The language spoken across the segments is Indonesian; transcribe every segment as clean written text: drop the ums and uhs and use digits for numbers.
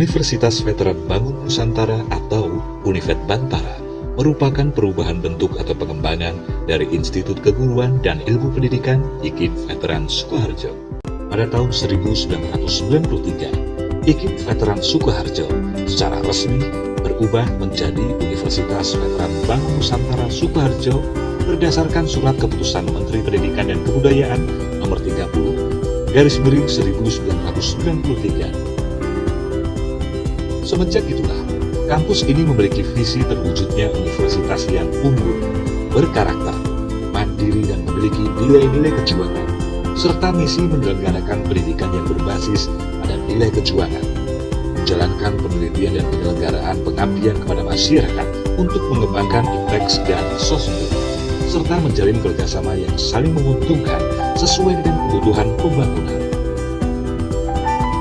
Universitas Veteran Bangun Nusantara atau Univet Bantara merupakan perubahan bentuk atau pengembangan dari Institut Keguruan dan Ilmu Pendidikan IKIP Veteran Sukoharjo. Pada tahun 1993, IKIP Veteran Sukoharjo secara resmi berubah menjadi Universitas Veteran Bangun Nusantara Sukoharjo berdasarkan Surat Keputusan Menteri Pendidikan dan Kebudayaan Nomor 30/1993. Semenjak itulah, kampus ini memiliki visi terwujudnya universitas yang unggul, berkarakter, mandiri dan memiliki nilai-nilai kejuangan, serta misi menyelenggarakan pendidikan yang berbasis pada nilai kejuangan, menjalankan penelitian dan penyelenggaraan pengabdian kepada masyarakat untuk mengembangkan IPTEX dan SOSMI, serta menjalin kerjasama yang saling menguntungkan sesuai dengan kebutuhan pembangunan.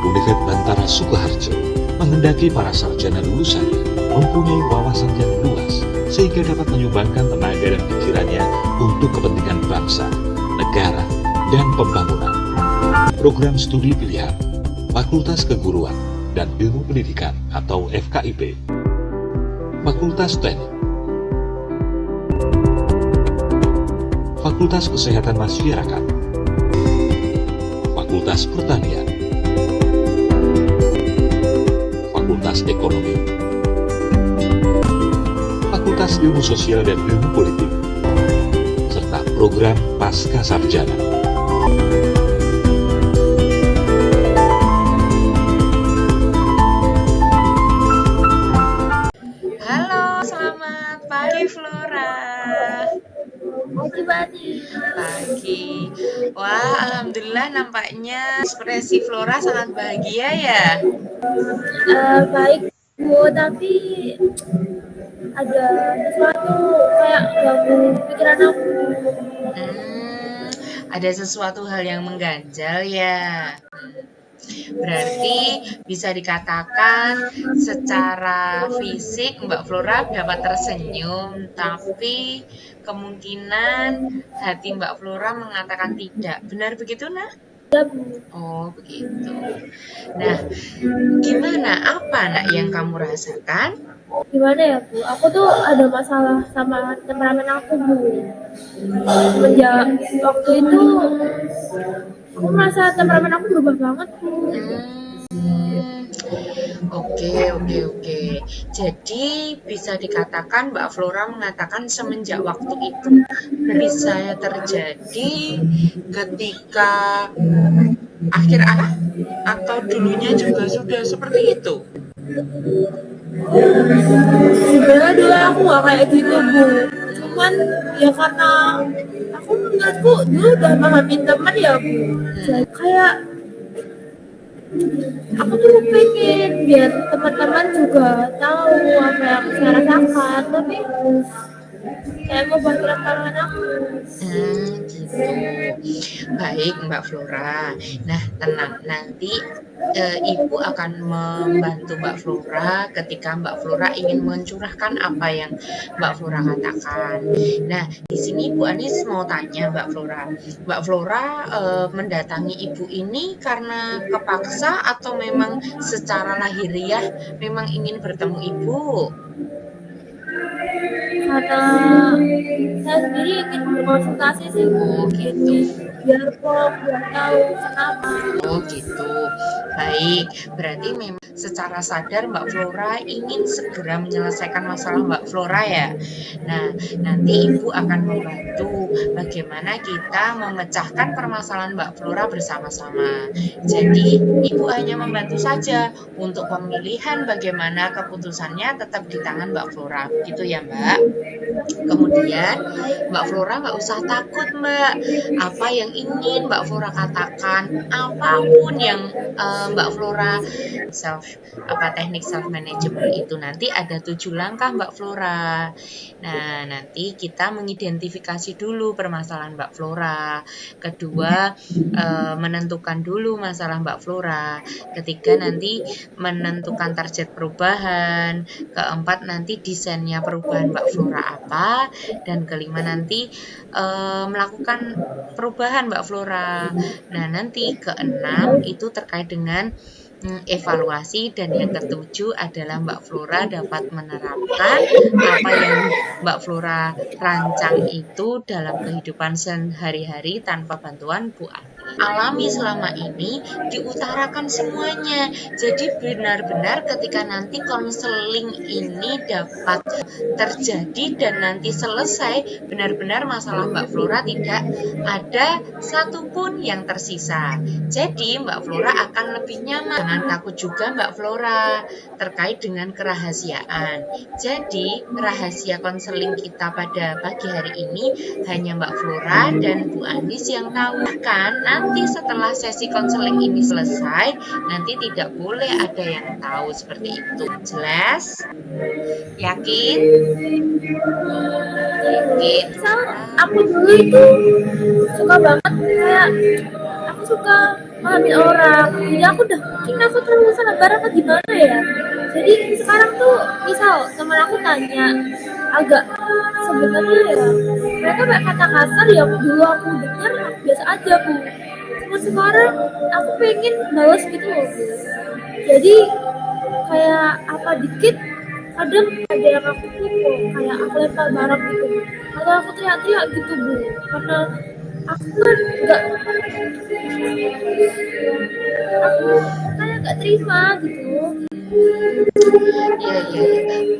Univet Bantara Sukoharjo menghendaki para sarjana lulusannya mempunyai wawasan yang luas sehingga dapat menyumbangkan tenaga dan pikirannya untuk kepentingan bangsa, negara, dan pembangunan. Program studi pilihan, Fakultas Keguruan dan Ilmu Pendidikan atau FKIP, Fakultas Teknik, Fakultas Kesehatan Masyarakat, Fakultas Pertanian, Fakultas Ekonomi, Fakultas Ilmu Sosial dan Ilmu Politik, serta program Pasca Sarjana. Halo, selamat pagi Flora. Pagi. Wah, alhamdulillah nampaknya ekspresi Flora sangat bahagia ya. Baik Bu, tapi ada sesuatu kayak ganggu pikiran aku. Ada sesuatu hal yang mengganjal ya. Berarti bisa dikatakan secara fisik Mbak Flora dapat tersenyum, tapi kemungkinan hati Mbak Flora mengatakan tidak. Benar begitu, Nah? Ya Bu. Oh, begitu. Nah, gimana? Apa, Nak, yang kamu rasakan? Gimana ya Bu? Aku tuh ada masalah sama temperamen aku Bu. Semenjak waktu itu aku merasa temperamen aku berubah banget Bu. Oke. Jadi bisa dikatakan Mbak Flora mengatakan semenjak waktu itu bisa terjadi ketika akhir-akhir atau dulunya juga sudah seperti itu. Sebenarnya dulu aku gak kayak gitu Bu. Cuman ya karena aku menurutku dulu udah memahamin teman ya Bu. Jadi kayak aku tuh pengen biar teman-teman juga tahu apa yang saya rasakan, tapi kayak mau bantu tangan aku. Gitu. Baik Mbak Flora. Nah, tenang, nanti Ibu akan membantu Mbak Flora ketika Mbak Flora ingin mencurahkan apa yang Mbak Flora katakan. Nah, di sini Bu Anis mau tanya Mbak Flora. Mbak Flora mendatangi Ibu ini karena kepaksa atau memang secara lahiriah memang ingin bertemu Ibu? Karena saya sendiri ingin berkonsultasi sih Bu. Gitu. Biar tahu kenapa. Oh gitu, baik. Berarti memang secara sadar Mbak Flora ingin segera menyelesaikan masalah Mbak Flora ya. Nah, nanti Ibu akan membantu bagaimana kita memecahkan permasalahan Mbak Flora bersama-sama. Jadi, Ibu hanya membantu saja untuk pemilihan bagaimana keputusannya tetap di tangan Mbak Flora. Begitu ya Mbak? Kemudian, Mbak Flora nggak usah takut Mbak. Apa yang ingin Mbak Flora katakan, apapun yang Mbak Flora teknik self management itu nanti ada 7 langkah Mbak Flora. Nah, nanti kita mengidentifikasi dulu permasalahan Mbak Flora. Kedua, menentukan dulu masalah Mbak Flora. Ketiga, nanti menentukan target perubahan. Keempat, nanti desainnya perubahan Mbak Flora apa. Dan kelima, nanti melakukan perubahan Mbak Flora. Nah, nanti keenam itu terkait dengan evaluasi, dan yang ketujuh adalah Mbak Flora dapat menerapkan apa yang Mbak Flora rancang itu dalam kehidupan sehari-hari tanpa bantuan Bu Ani. Alami selama ini, diutarakan semuanya. Jadi benar-benar ketika nanti konseling ini dapat terjadi dan nanti selesai, benar-benar masalah Mbak Flora tidak ada satupun yang tersisa. Jadi Mbak Flora akan lebih nyaman. Jangan takut juga Mbak Flora terkait dengan kerahasiaan. Jadi rahasia konseling kita pada pagi hari ini hanya Mbak Flora dan Bu Anis yang tahu. Kan nanti setelah sesi konseling ini selesai, nanti tidak boleh ada yang tahu seperti itu. Jelas? Yakin? Yakin? Misal aku dulu itu suka banget kayak aku suka ngambil orang, jadi aku udah mungkin aku terlalu salah barang atau gimana ya. Jadi sekarang tuh misal teman aku tanya agak sebenarnya ya mereka pakai kata kasar ya, dulu aku dengar aku biasa aja Bu. Cuma sekarang aku pengen balas gitu loh Bu. Jadi kayak apa dikit kadang ada yang aku pukul, kayak aku lempar barang gitu atau aku teriak-teriak gitu Bu, karena aku kan aku kayak nggak terima gitu. Ya.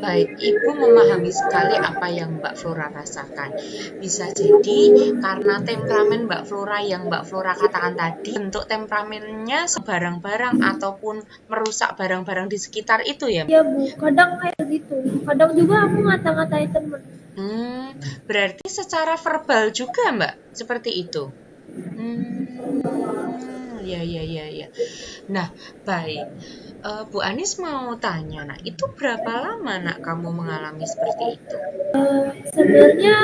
Baik, Ibu memahami sekali apa yang Mbak Flora rasakan. Bisa jadi karena temperamen Mbak Flora yang Mbak Flora katakan tadi, bentuk temperamennya sebarang-barang ataupun merusak barang-barang di sekitar itu ya? Iya Bu, kadang kayak gitu. Kadang juga aku ngata-ngatain temen. Berarti secara verbal juga Mbak, seperti itu? Ya. Nah, baik. Bu Anis mau tanya, nah itu berapa lama nak kamu mengalami seperti itu? Sebenarnya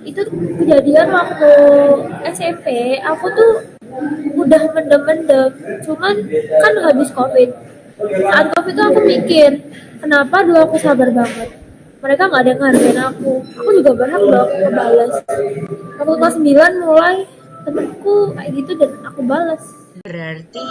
itu kejadian waktu SMP. Aku tuh udah mendem-mendem, cuman kan habis COVID. Saat COVID tuh aku mikir, kenapa dulu aku sabar banget. Mereka nggak ada yang ngehargain aku. Aku juga berhak loh aku ngebales. Waktu kelas 9 mulai temenku kayak gitu dan aku balas. Berarti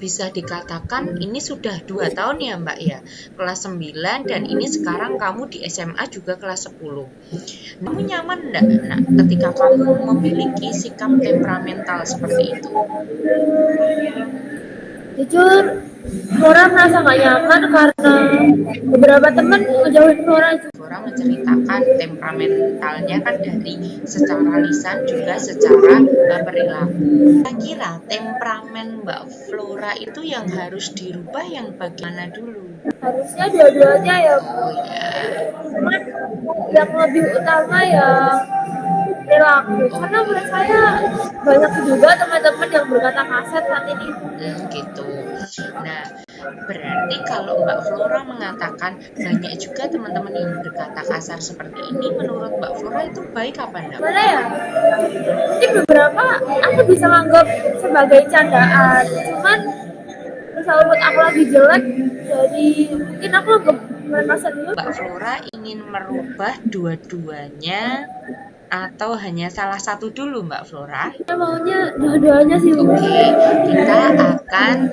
bisa dikatakan ini sudah 2 tahun ya Mbak ya, kelas 9 dan ini sekarang kamu di SMA juga kelas 10. Kamu nyaman enggak nak ketika kamu memiliki sikap temperamental seperti itu? Jujur, Flora merasa gak nyaman karena beberapa teman ngejauhin Flora. Flora menceritakan temperamentalnya kan dari secara lisan juga secara perilaku. Kira-kira temperamen Mbak Flora itu yang harus dirubah yang bagaimana dulu? Harusnya dua-duanya ya Bu. Oh ya. Cuman yang lebih utama ya perilaku. Karena menurut saya banyak juga teman-teman yang berkata kasar saat ini. Gitu. Nah, berarti kalau Mbak Flora mengatakan banyak juga teman-teman yang berkata kasar seperti ini, menurut Mbak Flora itu baik apa enggak? Mana ya? Mungkin beberapa aku bisa anggap sebagai candaan. Cuman misal menurut aku lagi jelek, jadi mungkin aku anggap merasa dulu. Mbak Flora ingin merubah dua-duanya atau hanya salah satu dulu Mbak Flora? Ya, maunya dua-duanya sih. Oke, kita akan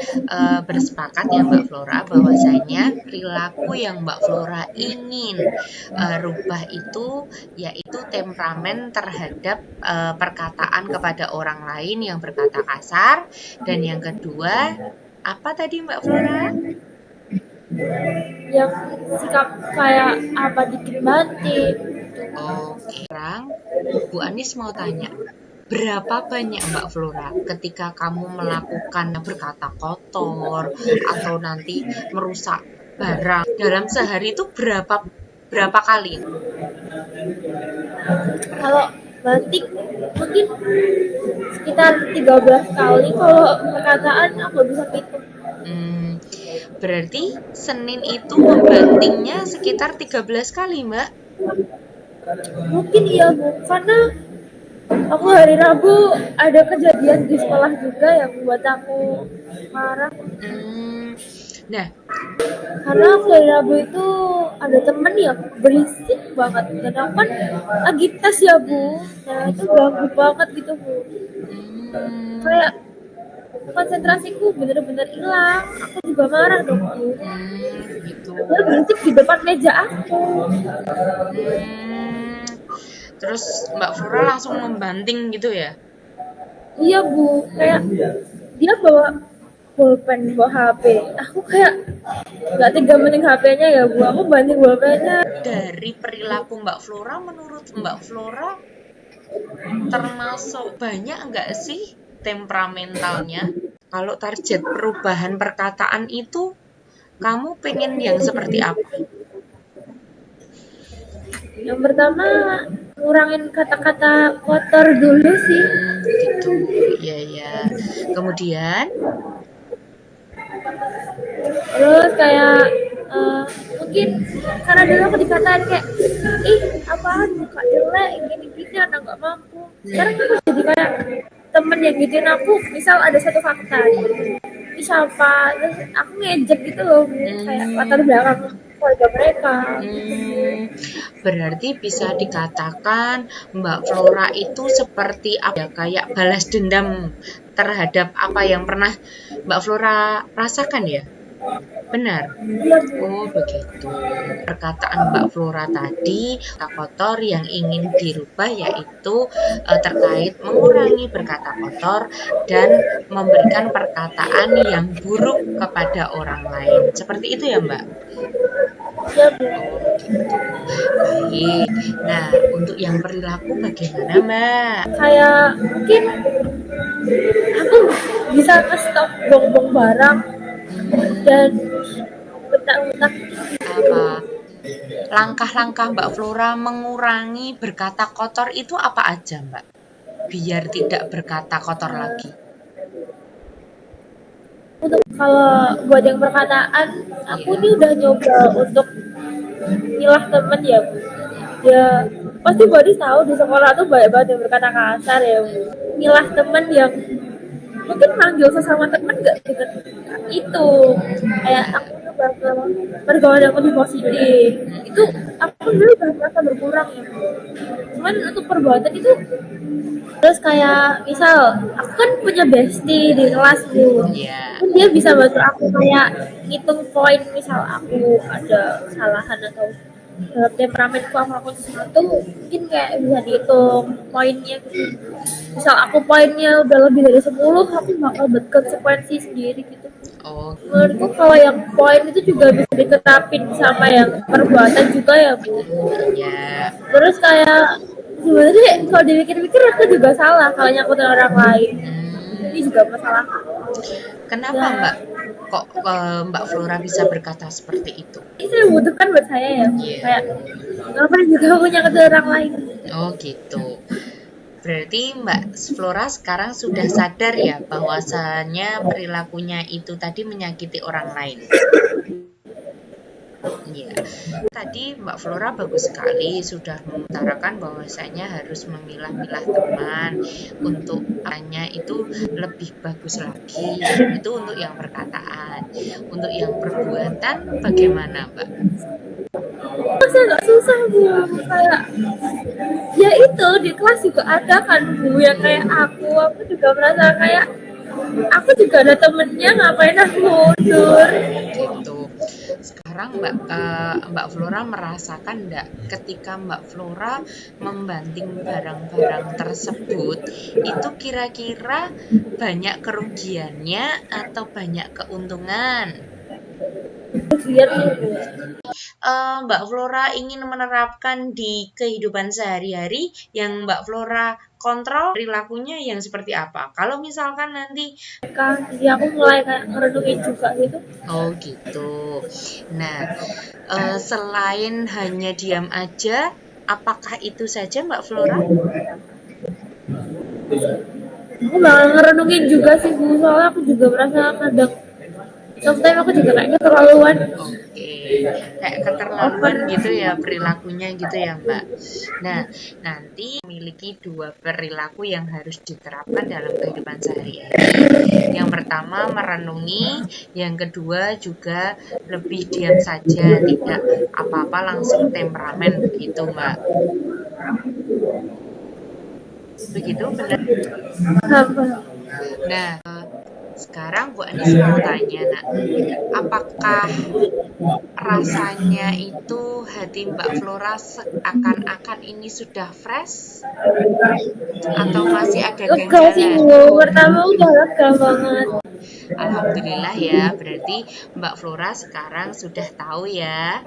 bersepakat ya Mbak Flora bahwasanya perilaku yang Mbak Flora ingin rubah itu yaitu temperamen terhadap perkataan kepada orang lain yang berkata kasar, dan yang kedua apa tadi Mbak Flora? Yang sikap kayak apa dikit banting. Oke, sekarang Bu Anis mau tanya, berapa banyak Mbak Flora ketika kamu melakukan berkata kotor atau nanti merusak barang dalam sehari itu berapa kali? Kalau batik mungkin sekitar 13 kali, kalau perkataan aku bisa hitung. Berarti Senin itu membantingnya sekitar 13 kali Mbak? Mungkin iya Bu, karena aku hari Rabu ada kejadian di sekolah juga yang membuat aku marah. Nah, karena aku hari Rabu itu ada temen yang berisik banget, dan aku kan lagi tes ya Bu. Nah itu ganggu banget gitu Bu. Kayak konsentrasiku bener-bener hilang. Aku juga marah dong, Bu. Gitu. Dia berisik di depan meja aku. Terus Mbak Flora langsung membanting gitu ya? Iya, Bu, kayak dia bawa pulpen, bawa HP. Aku kayak nggak tega mending HP-nya ya, Bu. Aku banting pulpennya. Dari perilaku Mbak Flora, menurut Mbak Flora termasuk banyak nggak sih temperamentalnya? Kalau target perubahan perkataan itu, kamu pengen yang seperti apa? Yang pertama, ngurangin kata-kata kotor dulu sih. Gitu, iya ya. Kemudian, Terus kayak mungkin karena dulu aku dikatain kayak, ih apaan muka jelek, gini-gini anak nggak mampu. Sekarang aku jadi kayak temen yang gituin aku, misal ada satu fakta, ini siapa, terus aku ngejek gitu loh, kayak latar belakang keluarga mereka. berarti bisa dikatakan Mbak Flora itu seperti apa ya, kayak balas dendam terhadap apa yang pernah Mbak Flora rasakan ya? Benar? Iya, Bu. Oh begitu. Perkataan Mbak Flora tadi, kata kotor yang ingin dirubah yaitu terkait mengurangi berkata kotor dan memberikan perkataan yang buruk kepada orang lain. Seperti itu ya Mbak? Iya, Bu. Baik. Nah, untuk yang perilaku bagaimana Mbak? Kayak mungkin aku bisa nge-stop bong-bong barang dan bentak-bentak. Apa? Langkah-langkah Mbak Flora mengurangi berkata kotor itu apa aja Mbak? Biar tidak berkata kotor lagi. Untuk kalau buat yang perkataan, aku ini udah nyoba untuk milah temen ya, Bu. Ya pasti Bodis tahu di sekolah tuh banyak banget yang berkata kasar ya, Bu. Milah temen yang mungkin manggil sesama temen gak dengan itu, kayak aku coba ke pergaulan yang lebih positif. Itu aku dulu udah merasa berkurang ya, Bu. Cuman untuk perbuatan itu, terus kayak misal aku kan punya bestie di kelas, Bu. Iya. Dia bisa bantu aku kayak ngitung poin, misal aku ada kesalahan atau dalam temperamenku aku lakukan sesuatu, mungkin kayak bisa dihitung poinnya gitu. Misal aku poinnya udah lebih dari 10, aku bakal buat konsekuensi sendiri gitu. Oh, Menurutku kalau yang poin itu juga bisa diterapin sama yang perbuatan juga ya, Bu. iya. Terus kayak sebenarnya kalau dipikir-pikir aku juga salah kalau nyakutin orang lain. Ini juga masalah. Kenapa Mbak? Kok Mbak Flora bisa berkata seperti itu? Itu yang butuhkan buat saya ya. Iya. Kayak ngapain juga aku nyakutin orang lain. Oh gitu. Berarti Mbak Flora sekarang sudah sadar ya bahwasannya perilakunya itu tadi menyakiti orang lain. Iya. Tadi Mbak Flora bagus sekali sudah mengutarakan bahwasanya harus memilah-milah teman untuk hanya itu lebih bagus lagi. Itu untuk yang perkataan. Untuk yang perbuatan bagaimana, Mbak? Masa nggak susah, Bu? Kayak ya itu di kelas juga ada kan, Bu, yang kayak aku juga merasa kayak aku juga ada temennya, ngapain aku mundur Gitu. Sekarang Mbak Flora merasakan enggak ketika Mbak Flora membanting barang-barang tersebut itu kira-kira banyak kerugiannya atau banyak keuntungan? biar Bu. Mbak Flora ingin menerapkan di kehidupan sehari-hari yang Mbak Flora kontrol perilakunya yang seperti apa? Kalau misalkan nanti Jadi aku mulai kayak ngerenungin juga gitu. oh gitu. Nah, selain hanya diam aja, apakah itu saja Mbak Flora? Aku bakal ngerenungin juga sih, Bu, soalnya aku juga merasa kadang sometimes aku juga kayaknya keterlaluan. Oke, kayak keterlaluan gitu ya perilakunya gitu ya Mbak. Nah, nanti memiliki dua perilaku yang harus diterapkan dalam kehidupan sehari-hari. Yang pertama merenungi, yang kedua juga lebih diam saja, tidak apa-apa langsung temperamen begitu Mbak. Begitu benar. Apa? Nah, sekarang Bu Anis mau tanya, Nak, apakah rasanya itu hati Mbak Flora seakan-akan ini sudah fresh atau masih ada Lega sih ganjalan? Bu, pertama udah lega banget. Alhamdulillah ya, berarti Mbak Flora sekarang sudah tahu ya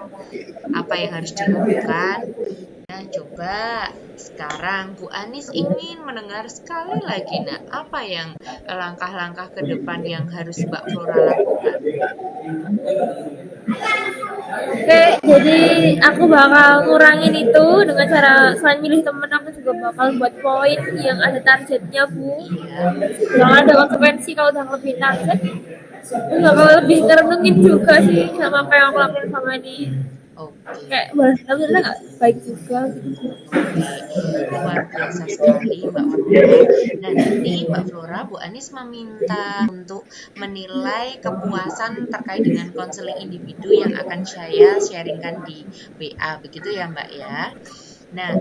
apa yang harus dilakukan. Nah, coba sekarang Bu Anis ingin mendengar sekali lagi, nah, apa yang langkah-langkah ke depan yang harus Mbak Flora lakukan? Oke, jadi aku bakal ngurangin itu dengan cara selain milih temen, aku juga bakal buat poin yang ada targetnya Bu. Iya, Jangan ada konsekuensi kalau udah lebih target. Aku bakal lebih terenungin juga sih sama apa yang aku lakuin sama ini. oke. Kayak balas alhamdulillah nggak baik juga gitu. Luar biasa sekali Mbak Flora. Nah, nanti Mbak Flora, Bu Anis meminta untuk menilai kepuasan terkait dengan konseling individu yang akan saya sharingkan di WA, begitu ya Mbak ya. Nah,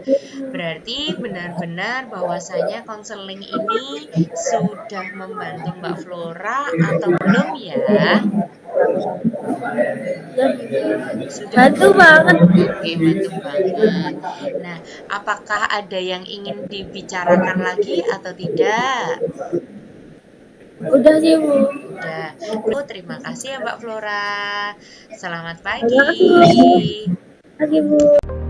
berarti benar-benar bahwasanya konseling ini sudah membantu Mbak Flora atau belum ya? Sudah. Bantu banget. Oke, bantu banget. Nah, apakah ada yang ingin dibicarakan lagi atau tidak? Udah sih Bu. Udah. Bu, terima kasih ya Mbak Flora. Selamat Terima kasih Bu. pagi. Pagi Bu.